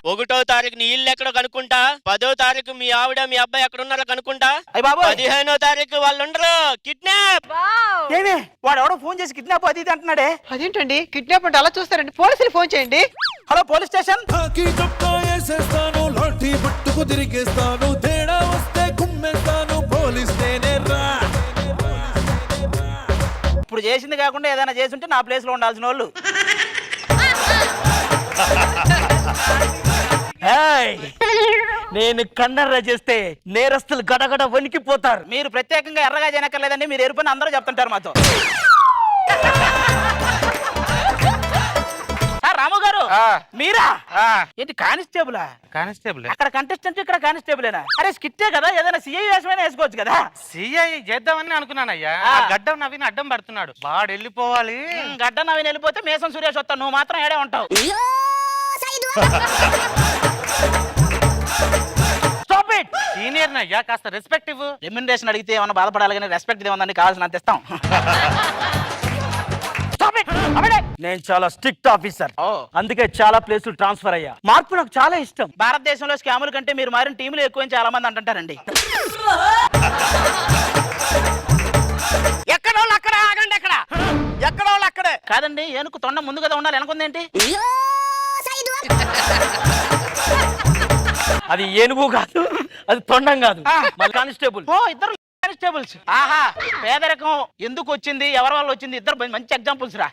1వ తారీఖు నీ ఇల్లు ఎక్కడో కనుక్కుంటా, 10వ తారీఖు మీ ఆవిడ మీ అబ్బాయి ఎక్కడ ఉన్నారో కనుక్కుంటా, అయ్య బాబు 15వ తారీఖు వాళ్ళు ఉండరు. కిడ్నాప్. ఏమే వాడు ఎవడో ఫోన్ చేసి కిడ్నాప్ అది ఇది అంటున్నాడే. అదేంటండి కిడ్నాప్ అంటే అలా చూస్తారండి? పోలీసులు ఫోన్ చేయండి. Hello police station. ఇప్పుడు చేసింది కాకుండా ఏదైనా చేసి ఉంటే నా ప్లేస్ లో ఉండాల్సిన వాళ్ళు. నేను కన్నెర్ర చేస్తే నేరస్తులు గడగడ వణికిపోతారు. మీరు ప్రత్యేకంగా ఎర్రగా చేయనక్కర్లేదండి, మీరు ఎరుపని అందరూ చెప్తుంటారు మాతో. రాము గారు మీరా? ఏంటి కానిస్టేబులా? కానిస్టేబుల్ అక్కడ కంటెస్టెంట్, ఇక్కడ కానిస్టేబులేనా? అరే స్కిట్టే కదా, ఏదైనా సిఐ వేషమైనా వేసుకోవచ్చు కదా. సిఐ చేద్దామని అనుకున్నానయ్యా. గడ్డం నవీన్ అడ్డం పడుతున్నాడు, వాడు వెళ్ళిపోవాలి. గడ్డ నవీన్ వెళ్ళిపోతే మేసం సురేష్ వస్తాను, నువ్వు మాత్రం ఏడే ఉంటావు. Stop it. సీనియర్ నయ్యా, కాస్త రెస్పెక్ట్ ఇవ్వు. రెమ్యునరేషన్ అడిగితే ఏమన్నా బాధపడాలి కానీ రెస్పెక్ట్ ఏమన్నా కావాల్సినంత ఇస్తాం. నేను చాలా స్ట్రిక్ట్ ఆఫీసర్, అందుకే చాలా ప్లేసులు ట్రాన్స్ఫర్ అయ్యా. మార్పు నాకు చాలా ఇష్టం. భారతదేశంలో స్కాముల కంటే మీరు మారిన టీంలు ఎక్కువ అని చాలా మంది అంటుంటారండి. ఎక్కడ వాళ్ళు అక్కడ ఆగండి, ఎక్కడ ఎక్కడ వాళ్ళు అక్కడే. కాదండి, ఏనుకు తొండ ముందు కదా ఉండాలి, వెనకుందేంటి? అది ఏనుగు కాదు, అది తొండం కాదు. కానిస్టేబుల్. ఓ ఇద్దరు కానిస్టేబుల్స్. ఆహా, పేదరికం ఎందుకు వచ్చింది, ఎవరి వల్ల వచ్చింది, ఇద్దరు మంచి ఎగ్జాంపుల్స్ రా.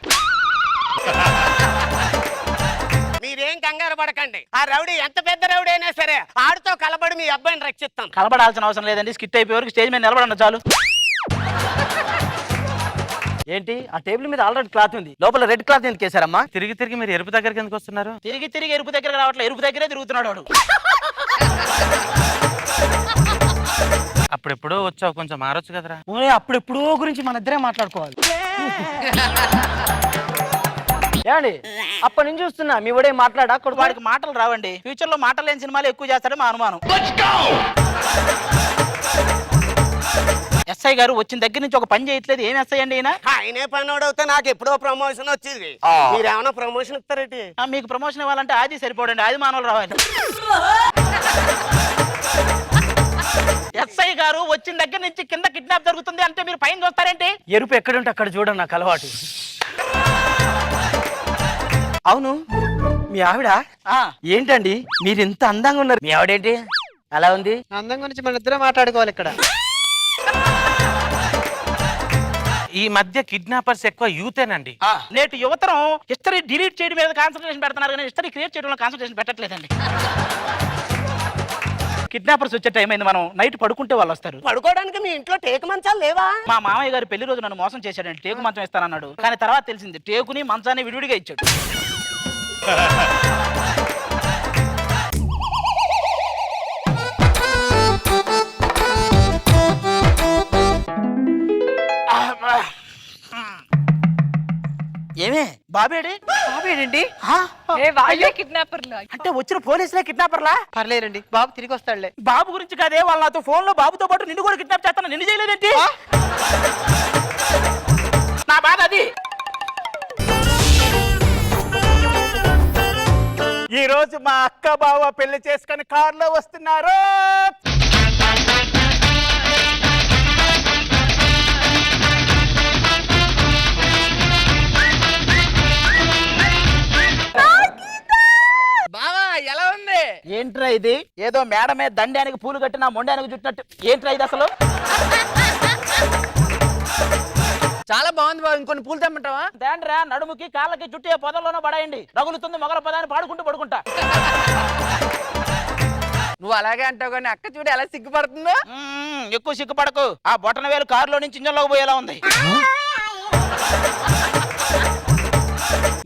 మీరేం కంగారు పడకండి, ఆ రౌడీ ఎంత పెద్ద రౌడీ అయినా సరే ఆడితో కలబడి మీ అబ్బాయిని రక్షిస్తాం. కలబడాల్సిన అవసరం లేదండి, స్కిట్ అయిపోయే వరకు స్టేజ్ మీద నిలబడన్న చాలు. ఏంటి, ఆ టేబుల్ మీద ఆల్రెడీ క్లాత్ ఉంది, లోపల రెడ్ క్లాత్ ఎందుకు వేసారమ్మా? తిరిగి తిరిగి మీరు ఎరుపు దగ్గరికి ఎందుకు వస్తున్నారు? తిరిగి తిరిగి ఎరుపు దగ్గర రావట్లేదు, ఎరుపు దగ్గరే తిరుగుతున్నాడు వాడు. అప్పుడెప్పుడో వచ్చావు, కొంచెం మారొచ్చు కదరా. అప్పుడెప్పుడో గురించి మన ఇద్దరే మాట్లాడుకోవాలి. ఏమండి, అప్పటి నుంచి చూస్తున్నా మీ వాడే మాట్లాడా కొడుకు. వాడికి మాటలు రావండి, ఫ్యూచర్ లో మాటలు లేని సినిమాలు ఎక్కువ చేస్తాడు మా అనుమానం. ఎస్ఐ గారు వచ్చిన దగ్గర నుంచి ఒక పని చేయట్లేదు, ఏం ఎస్ఐ అండి ఈయన? ఆయనే పనోడవుతే నాకు ఎప్పుడో ప్రమోషన్ వచ్చింది, మీరేమన్నా ప్రమోషన్ ఇస్తారేంటి? మీకు ప్రమోషన్ ఇవ్వాలంటే ఆది సరిపోడండి, ఆది మానవులు రావాలి. ఎస్ఐ గారు వచ్చిన దగ్గర నుంచి కింద కిడ్నాప్ జరుగుతుంది అంటే మీరు పైన చూస్తారేంటి? ఎరుపు ఎక్కడుంటే అక్కడ చూడండి, నాకు అలవాటు. అవును, మీ ఆవిడ ఏంటండి మీరు ఇంత అందంగా ఉన్నారు? మీ ఆవిడేంటి అలా ఉంది? అందం గురించి మన ఇద్దరం మాట్లాడుకోవాలి ఇక్కడ. ఈ మధ్య కిడ్నాపర్స్ ఎక్కువ యూతేనండి. నేటి యువతరం హిస్టరీ డిలీట్ చేయడం మీద కాన్సన్ట్రేషన్ పెడుతున్నారు కానీ హిస్టరీ క్రియేట్ చేయడంలో కాన్సన్ట్రేషన్ పెట్టట్లేదండి. కిడ్నాపర్స్ వచ్చే టైం అయింది, మనం నైట్ పడుకుంటే వాళ్ళు వస్తారు. పడుకోవడానికి మీ ఇంట్లో టేకు మంచాలు లేవా? మా మామయ్య గారు పెళ్లి రోజు నన్ను మోసం చేశాడండి, టేకు మంచం ఇస్తానన్నాడు. కానీ తర్వాత తెలిసింది టేకుని మంచాన్ని విడివిడిగా ఇచ్చాడు. ఏమే బాబేడి? బాబేడండి? వాళ్ళే కిడ్నాపర్లు. అంటే వచ్చిన పోలీసులే కిడ్నాపర్లా? పర్లేదండి, బాబు తిరిగి వస్తాడులే. బాబు గురించి కాదే, వాళ్ళు నాతో ఫోన్ లో బాబుతో పాటు నిన్ను కూడా కిడ్నాప్ చేస్తాను, నిన్ను చేయలేదేంటి? నా బాధ అది. ఈ రోజు మా అక్క బావ పెళ్లి చేసుకుని కారులో వస్తున్నారు. ఇది ఏదో మేడ మీద దండానికి పూలు కట్టిన మొండానికి చుట్టినట్టు ఏంట్రా ఇది అసలు? చాలా బాగుంది బాబు, ఇంకొన్ని పూలు తెమ్మంటావా? తేండ్రా, నడుముకి కాళ్ళకి చుట్టే పొదల్లోనూ పడేయండి. రగులుతుంది మొగల పదాన్ని పాడుకుంటూ పడుకుంటా. నువ్వు అలాగే అంటావు కానీ అక్క చూడు ఎలా సిగ్గుపడుతుందో. ఎక్కువ సిగ్గుపడకు. ఆ బొటన వేలు కారులో నుంచి ఇంజన్లోకి పోయేలా ఉంది.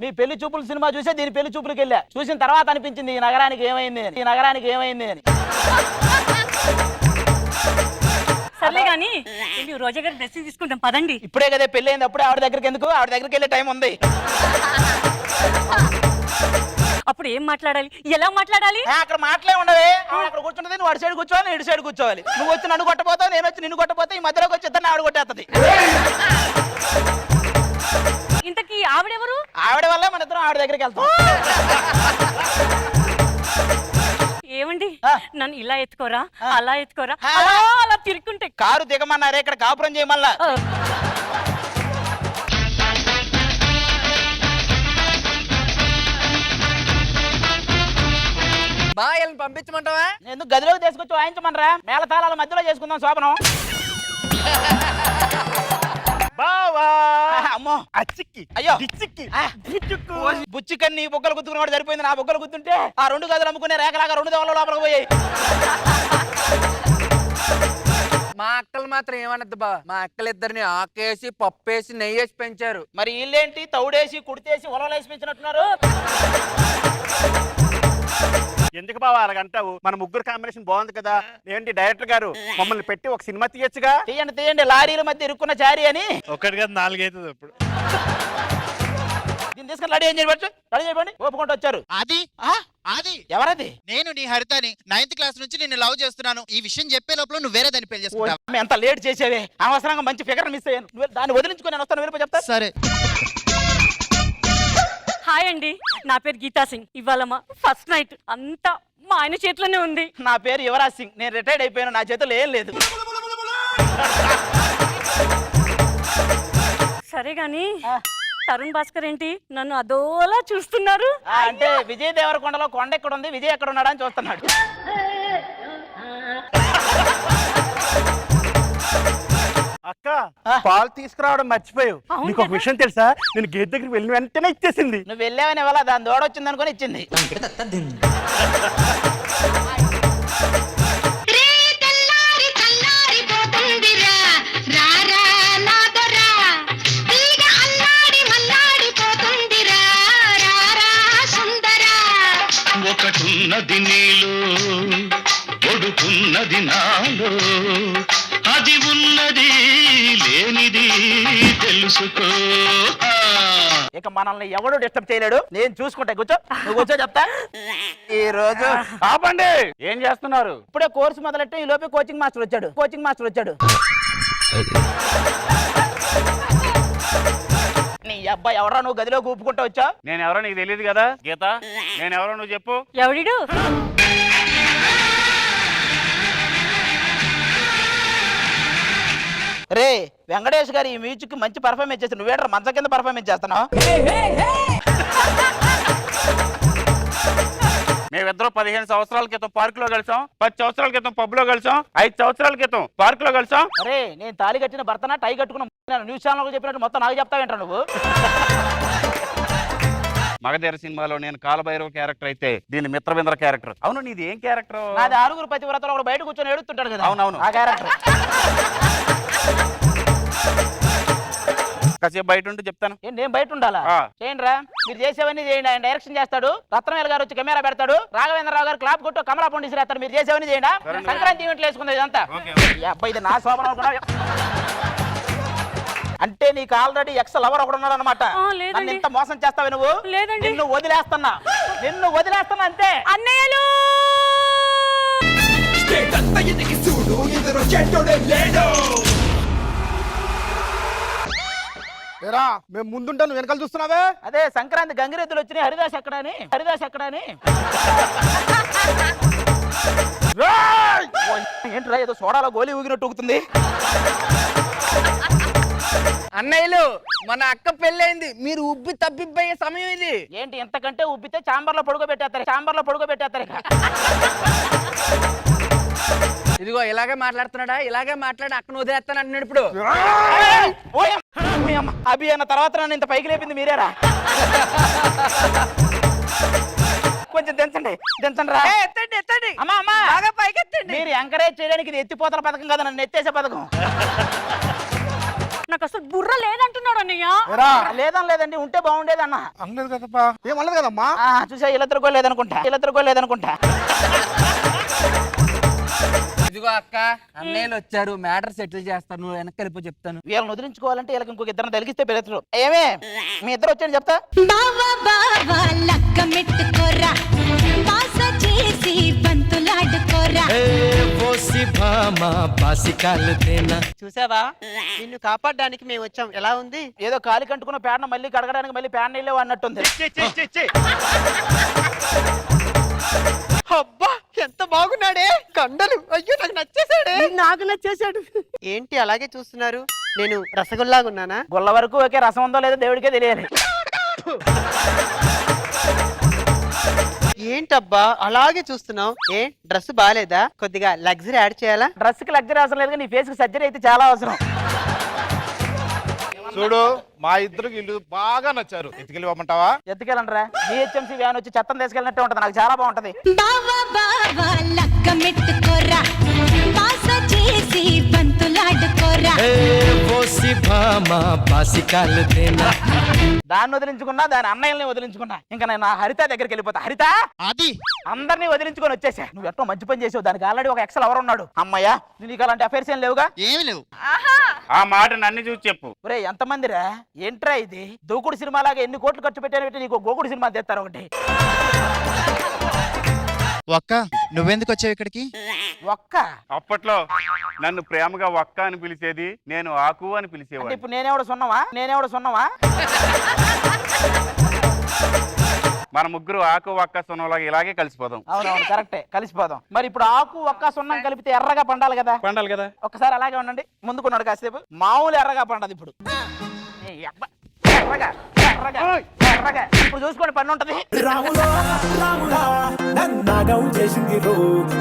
మీ పెళ్లి చూపుల సినిమా చూసే దీని పెళ్లి చూపులకు వెళ్ళా. చూసిన తర్వాత అనిపించింది ఈ నగరానికి ఏమైంది అని. సర్లే గాని రోజా గారి డ్రెస్సింగ్ తీసుకుంటాం పదండి. ఇప్పుడే కదా పెళ్లి అయింది, అప్పుడే ఆవిడ దగ్గరికి ఎందుకు? ఆవిడ దగ్గరికి వెళ్ళే టైం ఉంది. అప్పుడు ఏం మాట్లాడాలి, ఎలా మాట్లాడాలి? అక్కడ మాటలే ఉండవే. అక్కడ కూర్చుంటది, నువ్వు అటు సైడ్ కూర్చోవాలి, ఇటు సైడ్ కూర్చోవాలి. నువ్వు వచ్చి నన్ను కొట్టపోతావు, నేను వచ్చి నిన్ను కొట్టపోతే ఈ మధ్యలోకి వచ్చి ఇద్దరు ఆవిడ కొట్టేస్తుంది. ఇంతకీ ఆవిడెవరు? ఆవిడ వల్ల మన ఇద్దరం ఆవిడ దగ్గరికి వెళ్తాం. ఏమండి, నన్ను ఇలా ఎత్తుకోరా, అలా ఎత్తుకోరా, అలా తిరుక్కుంటే. కారు దిగమన్నారే, ఇక్కడ కాపురం చేయమల్లా. బాగా పంపించమంటావా? ఎందుకు గదిలోకి తీసుకొచ్చి వాయించమనరా? మేళతాళాల మధ్యలో చేసుకుందాం శోభనం. బావా అమ్మో, అచ్చిక్కి అయ్యో డిచ్చిక్కి బుచ్చికన్ని బొగ్గలు గుద్దుకున్నాడు సరిపోయింది. నా బొగ్గలు గుద్దుంటే ఆ 2 గదులు అమ్ముకునే రేఖలాగా 2 దవల లోపలికి పోయాయి. మా అక్కలు మాత్రం ఏమన్నది బా, మా అక్కలిద్దరిని ఆకేసి పప్పేసి నెయ్యేసి పెంచారు. మరి వీళ్ళేంటి తౌడేసి కుడితేసి ఉలవలేసి పెంచినట్టున్నారు? ఎందుకు బావా అలాగంటావు? మన ముగ్గురు కాంబినేషన్ బాగుంది కదా. ఏంటి డైరెక్టర్ గారు మమ్మల్ని పెట్టి ఒక సినిమా తీయొచ్చుగా? తీయండి, లారీల మధ్య ఇరుక్కున్న చారి అని. ఒకటి కదా 4 అవుతుంది ఇప్పుడు. దీన్ని తీసుకుని రెడీ చేయబడి ఒప్పుకుంటూ వచ్చారు. ఆది ఎవరది? నేను నీ హరితని 9th క్లాస్ నుంచి నిన్ను లవ్ చేస్తున్నాను. ఈ విషయం చెప్పే లోపల నువ్వు వేరే దాన్ని పెళ్లి చేసుకుంటావు. ఎంత లేట్ చేసేవే, అనవసరంగా మంచి ఫిగర్ మిస్ అయ్యాను. నువ్వు దాన్ని వదిలించుకొని నేను వస్తాను, వెళ్ళిపో చెప్తా. సరే. హాయ్ అండి, నా పేరు గీతా సింగ్. ఇవాళ మా ఫస్ట్ నైట్. అంతా మా ఆయన చేతిలోనే ఉంది. నా పేరు యువరాజ్ సింగ్. నేను రిటైర్డ్ అయిపోయాను, నా చేతిలో ఏం లేదు. సరే గాని తరుణ్ భాస్కర్ ఏంటి నన్ను అదోలా చూస్తున్నారు? అంటే విజయ్ దేవరకొండలో కొండ ఎక్కడ ఉంది, విజయ్ ఎక్కడ ఉన్నాడా అని చూస్తున్నాడు. అక్క పాలు తీసుకురావడం మర్చిపోయావు. నీకు ఒక విషయం తెలుసా? నేను గేట్ దగ్గరికి వెళ్ళిన వెంటనే ఇచ్చేసింది. నువ్వు వెళ్ళావని ఇవ్వాలా, దాని దోడొచ్చింది అనుకుని ఇచ్చింది. ఒకటున్నది నీలో ఒడుకున్నది నాలో, అది ఉన్నది లేనిది తెలుసుకో. ఇక మనల్ని ఎవడు డిస్టర్బ్ చేయలేడు. నేను చూసుకుంటా, కూర్చో. నువ్వు కూర్చో చెప్తా. ఈ రోజు ఆపండి, ఏం చేస్తున్నారు? ఇప్పుడే కోర్సు మొదలెట్టి ఈ లోపే కోచింగ్ మాస్టర్ వచ్చాడు. నీ అబ్బాయి ఎవరా? నువ్వు గదిలో ఊపుకుంటా వచ్చా? నేను ఎవరో నీకు తెలియదు కదా గీత. నేను ఎవరో నువ్వు చెప్పు. ఎవడిడు? రే వెంకటేష్ గారు ఈ మ్యూజిక్ మంచి పర్ఫార్మెన్స్ చేసి నువ్వేట్రా మంచం కింద పర్ఫార్మెన్స్ చేస్తున్నావు? మేమిద్దరం 15 సంవత్సరాల క్రితం పార్క్ లో కలిసాం, 10 సంవత్సరాల క్రితం పబ్ లో కలిసాం, 5 సంవత్సరాల క్రితం పార్క్ లో కలిసాం. అరే నేను తాళి కట్టిన భర్తనా, టై కట్టుకున్న న్యూస్ ఛానల్ చెప్పినట్టు మొత్తం నాకు చెప్తావేంట్రా నువ్వు? మగధీర సినిమాలో నేను కాలభైరవ క్యారెక్టర్ అయితే దీని మిత్రవింద్ర క్యారెక్టర్. అవును, నీది ఏం క్యారెక్టర్? నాది 6 పతివ్రతలు ఒకడు బయట కూర్చొని ఏడుతుంటాడు కదా. అవునవును, ఆ క్యారెక్టర్. కాసేపు బయట ఉంటే చెప్తాను. నేను బయట ఉండాలా? చేయండి రా, మీరు చేసేవన్నీ చేయండి. ఆయన డైరెక్షన్ చేస్తాడు, రత్నవేల్ గారు వచ్చి కెమెరా పెడతాడు, రాఘవేంద్రరావు గారు క్లాప్ కొట్టు కమలా పండిసి రాస్తాడు. మీరు చేసేవన్నీ చేయండి. సంక్రాంతి ఈవెంట్లు వేసుకుంది ఇదంతా. అబ్బాయి ఇది నా శోభనం అనుకున్నా. అంటే నీకు ఆల్రెడీ ఎక్స్ లవర్ ఒకడు ఉన్నాడు అనమాట. నన్ను ఇంత మోసం చేస్తావు నువ్వు? లేదండి. నిన్ను వదిలేస్తున్నా అంతే. అన్నయ్యలు మేము ముందుంటాను, వెనకాల చూస్తున్నావే. అదే సంక్రాంతి గంగిరెద్దులు వచ్చినాయి, హరిదాస్ ఎక్కడని. ఏంట్రా ఏదో సోడాలో గోలీ ఊగినట్టు ఊగుతుంది. అన్నయ్యలు మన అక్క పెళ్ళైంది, మీరు ఉబ్బి తబ్బిబ్బయ్యే సమయం ఇది. ఏంటి ఎంతకంటే ఉబ్బితే చాంబర్ లో పడుకోబెట్టేస్తారు, చాంబర్ లో పడుకోబెట్టేస్తారు ఇక. ఇదిగో ఇలాగే మాట్లాడుతున్నాడా, ఇలాగే మాట్లాడి అక్కను వదిలేస్తాను అంటున్నాడు ఇప్పుడు. ఓయ్ మీ అమ్మ, అభి అన్న తర్వాత నన్ను ఇంత పైకి లేపింది మీరేరా? కొంచెం దించండి, దించండి రా. ఎత్తండి ఎత్తండి, అమ్మా అమ్మా, బాగా పైకెత్తండి. మీరు ఎంకరేజ్ చేయడానికి ఇది ఎత్తిపోతల పథకం కదా, నన్ను ఎత్తేసే పథకం. నాకు అసలు బుర్ర లేదంటున్నాడు అన్నయ్య. లేదని లేదండి, ఉంటే బాగుండేది అన్న. అనలేదు కదప్పా, ఏమనలేదు కదమ్మా. చూసా ఇలా తిరగలేదనుకుంటా, ఇలా తిరగలేదనుకుంటా. ఇదిగో అక్క, అన్నయ్యలు వచ్చారు, మ్యాటర్ సెటిల్ చేస్తాను, నువ్వు వెనక్కి వెళ్ళిపో చెప్తాను. వీళ్ళని వదిలించుకోవాలంటే వీళ్ళకి ఇంకొక ఇద్దరిని తలిగిస్తే పెరుగుతారు. ఏమే మీ ఇద్దరు వచ్చాను చెప్తా. బావా బావా లక్క మెట్టుకోరా బాస చేసి బంతులాడుకోరా చూసావా, నిన్ను కాపాడడానికి మేము వచ్చాం. ఎలా ఉంది? ఏదో కాలి కంటుకున్న పేడను మళ్ళీ కడగడానికి మళ్ళీ పేడ నీళ్ళే అన్నట్టుంది. అబ్బా ఎంత బాగున్నాడే, కండలు. అయ్యో నాకు నచ్చేసాడే. నాకు నచ్చేసాడు. ఏంటి అలాగే చూస్తున్నారు? నేను రసగుల్లాగా ఉన్నానా? గుల్ల వరకు ఒకే రసం ఉందో లేదో దేవుడికే తెలియాలి. ఏంటబ్బా అలాగే చూస్తున్నావు? ఏ డ్రెస్ బాగాలేదా? కొద్దిగా లగ్జరీ యాడ్ చేయాలా? డ్రెస్ కి లగ్జరీ అవసరం లేదు, నీ ఫేస్ కి సర్జరీ అయితే చాలా అవసరం. చూడు, మా ఇద్దరికి ఇల్లు బాగా నచ్చారు, ఎత్తుకెళ్ళిపోమంటావా? ఎత్తుకెళ్ళండి రా. జిహెచ్ఎంసీ వ్యాన్ వచ్చి చెత్తం తీసుకెళ్ళినట్టే ఉంటది, నాకు చాలా బాగుంటది. బావా బావా లక్క మెట్టుకోరా బాస చేసి బంతులాడుకోరా దాన్ని వదిలించుకున్నా, దాని అన్నయ్యల్ని వదిలించుకున్నా, ఇంకా నేను నా హరిత దగ్గరికి వెళ్ళిపోతా. హరిత అది అందరినీ వదిలించుకొని వచ్చేసా. నువ్వు ఎట్టో మంచి పని చేసావు, దానికి ఆల్రెడీ ఒక ఎక్సెల్ ఎవరు ఉన్నాడు. అమ్మయ్యా, నీకు అలాంటి అఫైర్స్ ఏం లేవుగా? ఏమి లేవు. ఆ మాట నన్ను చూసి చెప్పు. ఒరే ఎంతమందిరా, ఏంట్రా ఇది? దూకుడు సినిమా లాగా ఎన్ని కోట్లు ఖర్చు పెట్టారు, నీకు గోకుడు సినిమా తెస్తారు ఒకటి. ఒక్క నువ్వెందుకు వచ్చావు ఇక్కడికి? ఒక్క అప్పట్లో నన్ను ప్రేమగా ఒక్క అని పిలిచేది, నేను ఆకు అని అంటే పిలిచేవాడిని. ఇప్పుడు నేనేవాడు సున్నవా? మన ముగ్గురు ఆకు ఒక్క సున్నలాగా ఇలాగే కలిసిపోదాం. అవునవును కరెక్టే, కలిసిపోదాం. మరి ఇప్పుడు ఆకు ఒక్క సున్నం కలిపితే ఎర్రగా పండాలి కదా? పండాలి కదా. ఒక్కసారి అలాగే ఉండండి, ముందుకున్నాడు కాసేపు. మామూలు ఎర్రగా పండదు ఇప్పుడు. ఎర్రగా ఎర్రగా ఎర్రగా ఇప్పుడు చూసుకోండి, పని ఉంటది.